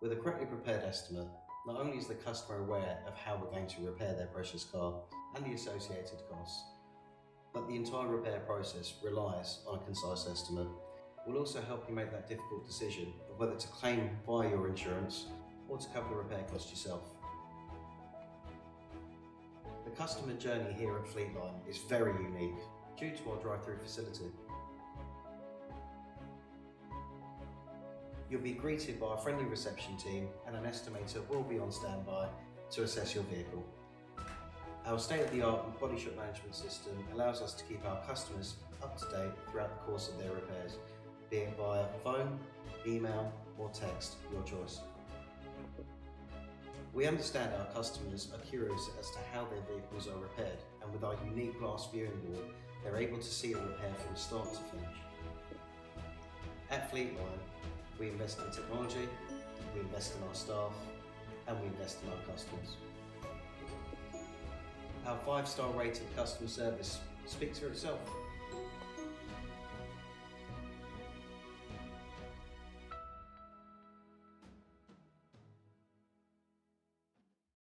With a correctly prepared estimate, not only is the customer aware of how we're going to repair their precious car and the associated costs, but the entire repair process relies on a concise estimate. We'll also help you make that difficult decision of whether to claim via your insurance or to cover the repair cost yourself. The customer journey here at Fleetline is very unique due to our drive-through facility. You'll be greeted by a friendly reception team, and an estimator will be on standby to assess your vehicle. Our state-of-the-art body shop management system allows us to keep our customers up to date throughout the course of their repairs, be it via phone, email or text, your choice. We understand our customers are curious as to how their vehicles are repaired, and with our unique glass viewing board, they're able to see a repair from start to finish. At Fleetline, we invest in technology, we invest in our staff, and we invest in our customers. Our 5-star rated customer service speaks for itself.